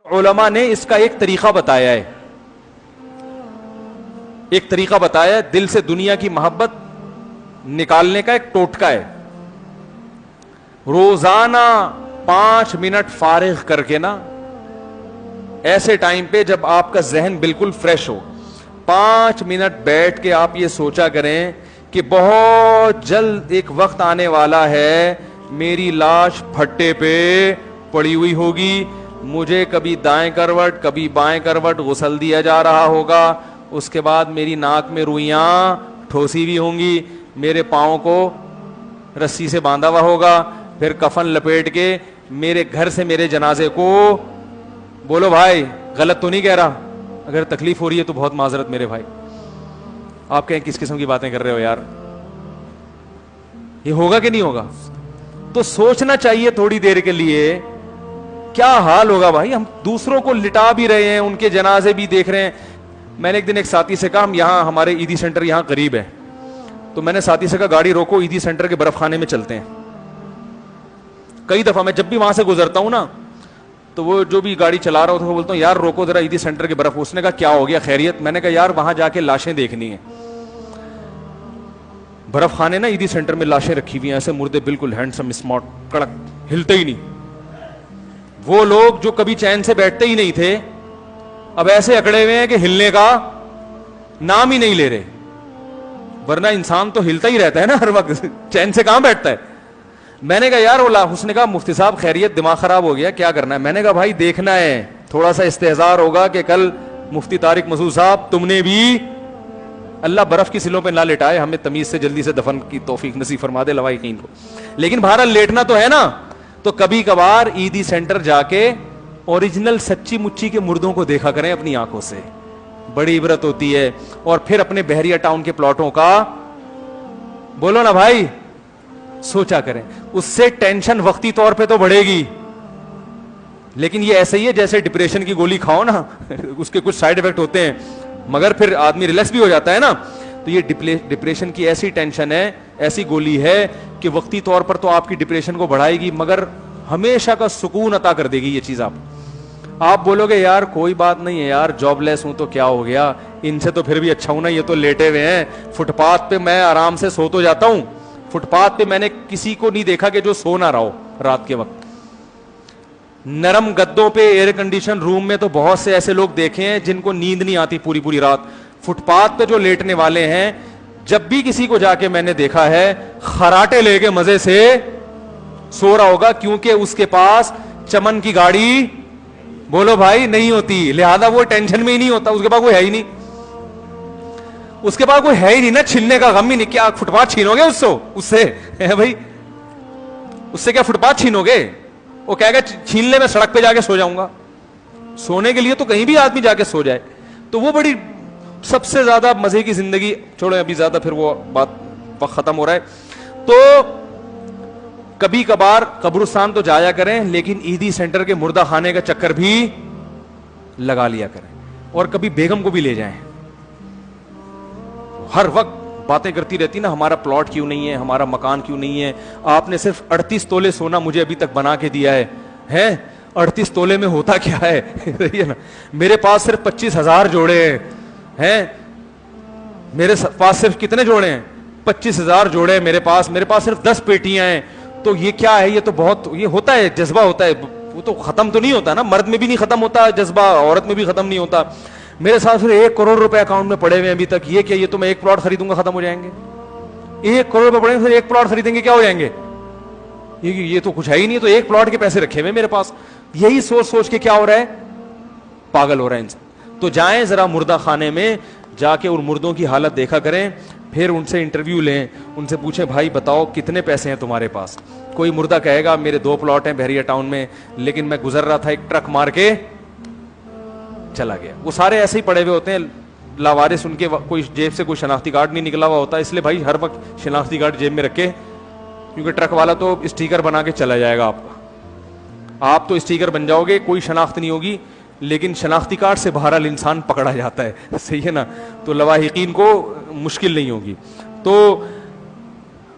علماء نے اس کا ایک طریقہ بتایا ہے، ایک طریقہ بتایا ہے دل سے دنیا کی محبت نکالنے کا، ایک ٹوٹکا ہے. روزانہ 5 منٹ فارغ کر کے نا، ایسے ٹائم پہ جب آپ کا ذہن بالکل فریش ہو، 5 منٹ بیٹھ کے آپ یہ سوچا کریں کہ بہت جلد ایک وقت آنے والا ہے میری لاش پھٹے پہ پڑی ہوئی ہوگی، مجھے کبھی دائیں کروٹ کبھی بائیں کروٹ غسل دیا جا رہا ہوگا، اس کے بعد میری ناک میں روئیاں ٹھوسی بھی ہوں گی، میرے پاؤں کو رسی سے باندھا ہوا ہوگا، پھر کفن لپیٹ کے میرے گھر سے میرے جنازے کو، بولو بھائی غلط تو نہیں کہہ رہا؟ اگر تکلیف ہو رہی ہے تو بہت معذرت میرے بھائی. آپ کہیں کس قسم کی باتیں کر رہے ہو یار، یہ ہوگا کہ نہیں ہوگا؟ تو سوچنا چاہیے تھوڑی دیر کے لیے کیا حال ہوگا بھائی. ہم دوسروں کو لٹا بھی رہے ہیں، ان کے جنازے بھی دیکھ رہے ہیں. میں نے ایک دن ایک ساتھی سے کہا، ہم یہاں ہمارے عیدی سینٹر یہاں قریب ہے، تو میں نے ساتھی سے کہا گاڑی روکو، عیدی سینٹر کے برف خانے میں چلتے ہیں. کئی دفعہ میں جب بھی وہاں سے گزرتا ہوں نا، تو وہ جو بھی گاڑی چلا رہا ہوتا ہے بولتا ہوں یار روکو ذرا عیدی سینٹر کے برف. اس نے کہا کیا ہو گیا خیریت؟ میں نے کہا یار وہاں جا کے لاشیں دیکھنی ہیں. برف خانے نا عیدی سینٹر میں لاشیں رکھی ہوئی ہیں، ایسے مردے بالکل ہینڈسم اسمارٹ کڑک، ہلتے ہی نہیں. وہ لوگ جو کبھی چین سے بیٹھتے ہی نہیں تھے اب ایسے اکڑے ہوئے ہیں کہ ہلنے کا نام ہی نہیں لے رہے. ورنہ انسان تو ہلتا ہی رہتا ہے نا ہر وقت، چین سے کہاں بیٹھتا ہے. میں نے کہا یار اس نے کہا مفتی صاحب خیریت دماغ خراب ہو گیا کیا کرنا ہے؟ میں نے کہا بھائی دیکھنا ہے، تھوڑا سا استحضار ہوگا کہ کل مفتی طارق مسعود صاحب تم نے بھی، اللہ برف کی سلوں پہ نہ لٹائے، ہمیں تمیز سے جلدی سے دفن کی توفیق نصیب فرما دے لوائقین کو. لیکن بہرحال لیٹنا تو ہے نا، تو کبھی کبھار عیدی سینٹر جا کے اوریجنل سچی مچی کے مردوں کو دیکھا کریں اپنی آنکھوں سے، بڑی عبرت ہوتی ہے. اور پھر اپنے بحریہ ٹاؤن کے پلاٹوں کا بولو نا بھائی سوچا کریں. اس سے ٹینشن وقتی طور پہ تو بڑھے گی، لیکن یہ ایسے ہی ہے جیسے ڈپریشن کی گولی کھاؤ نا اس کے کچھ سائیڈ ایفیکٹ ہوتے ہیں مگر پھر آدمی ریلیکس بھی ہو جاتا ہے نا. تو یہ ڈپریشن کی ایسی ٹینشن ہے، ایسی گولی ہے کہ وقتی طور پر تو آپ کی ڈپریشن کو بڑھائے گی مگر ہمیشہ کا سکون عطا کر دے گی یہ چیز. آپ بولو گے یار کوئی بات نہیں ہے یار، جاب لیس ہوں تو کیا ہو گیا، ان سے تو پھر بھی اچھا ہوں نا، یہ تو لیٹے ہوئے ہیں فٹ پاتھ پہ، میں آرام سے سو تو جاتا ہوں. فٹ پاتھ پہ میں نے کسی کو نہیں دیکھا کہ جو سو نہ رہا ہو رات کے وقت. نرم گدوں پہ ایئر کنڈیشن روم میں تو بہت سے ایسے لوگ دیکھے ہیں جن کو نیند نہیں آتی پوری پوری رات. فٹ پاتھ پہ جو لیٹنے والے ہیں، جب بھی کسی کو جا کے میں نے دیکھا ہے خراٹے لے کے مزے سے سو رہا ہوگا، کیونکہ اس کے پاس چمن کی گاڑی بولو بھائی نہیں ہوتی، لہذا وہ ٹینشن میں ہی نہیں ہوتا. اس کے پاس کوئی ہے ہی نہیں، اس کے پاس کوئی ہے ہی نہیں نا، چھیننے کا غم ہی نہیں. کیا فٹ پاتھ چھینو گے اس سے بھائی اس سے کیا فٹ پاتھ چھینو گے؟ وہ کہے گا چھین لے میں سڑک پہ جا کے سو جاؤں گا. سونے کے لیے تو کہیں بھی آدمی جا کے سو جائے. تو وہ بڑی سب سے زیادہ مزے کی زندگی. چھوڑے ابھی زیادہ پھر وہ بات وقت ختم ہو رہا ہے. تو کبھی کبھار قبرستان تو جایا کریں، لیکن عیدی سینٹر کے مردہ خانے کا چکر بھی لگا لیا کریں. اور کبھی بیگم کو بھی لے جائیں. ہر وقت باتیں کرتی رہتی نا ہمارا پلاٹ کیوں نہیں ہے، ہمارا مکان کیوں نہیں ہے. آپ نے صرف 38 تولے سونا مجھے ابھی تک بنا کے دیا ہے 38 تولے میں ہوتا کیا ہے نا. میرے پاس صرف 25,000 جوڑے ہیں. میرے پاس صرف کتنے جوڑے ہیں؟ 25,000 جوڑے میرے پاس صرف 10 پیٹیاں ہیں. تو یہ کیا ہے؟ یہ تو بہت یہ ہوتا ہے، جذبہ ہوتا ہے، وہ تو ختم تو نہیں ہوتا نا. مرد میں بھی نہیں ختم ہوتا جذبہ، عورت میں بھی ختم نہیں ہوتا. میرے ساتھ پھر 1 کروڑ روپے اکاؤنٹ میں پڑے ہوئے ابھی تک. یہ کیا؟ یہ تو میں 1 پلاٹ خریدوں گا ختم ہو جائیں گے. 1 کروڑ روپے پڑے پھر 1 پلاٹ خریدیں گے کیا ہو جائیں گے؟ یہ تو کچھ ہے ہی نہیں. تو 1 پلاٹ کے پیسے رکھے ہوئے میرے پاس. یہی سوچ کے کیا ہو رہا ہے؟ پاگل ہو رہا ہے انسان. تو جائیں ذرا مردہ خانے میں جا کے ان مردوں کی حالت دیکھا کریں، پھر ان سے انٹرویو لیں، ان سے پوچھیں بھائی بتاؤ کتنے پیسے ہیں تمہارے پاس. کوئی مردہ کہے گا میرے 2 پلاٹ ہیں بحریہ ٹاؤن میں، لیکن میں گزر رہا تھا ایک ٹرک مار کے چلا گیا. وہ سارے ایسے ہی پڑے ہوئے ہوتے ہیں لاوارث، ان کے کوئی جیب سے کوئی شناختی کارڈ نہیں نکلا ہوا ہوتا. اس لیے بھائی ہر وقت شناختی کارڈ جیب میں رکھے، کیونکہ ٹرک والا تو اسٹیکر بنا کے چلا جائے گا آپ کا. آپ تو اسٹیکر بن جاؤ گے، کوئی شناخت نہیں ہوگی، لیکن شناختی کارڈ سے بہرحال انسان پکڑا جاتا ہے. صحیح ہے نا؟ تو لواحقین کو مشکل نہیں ہوگی. تو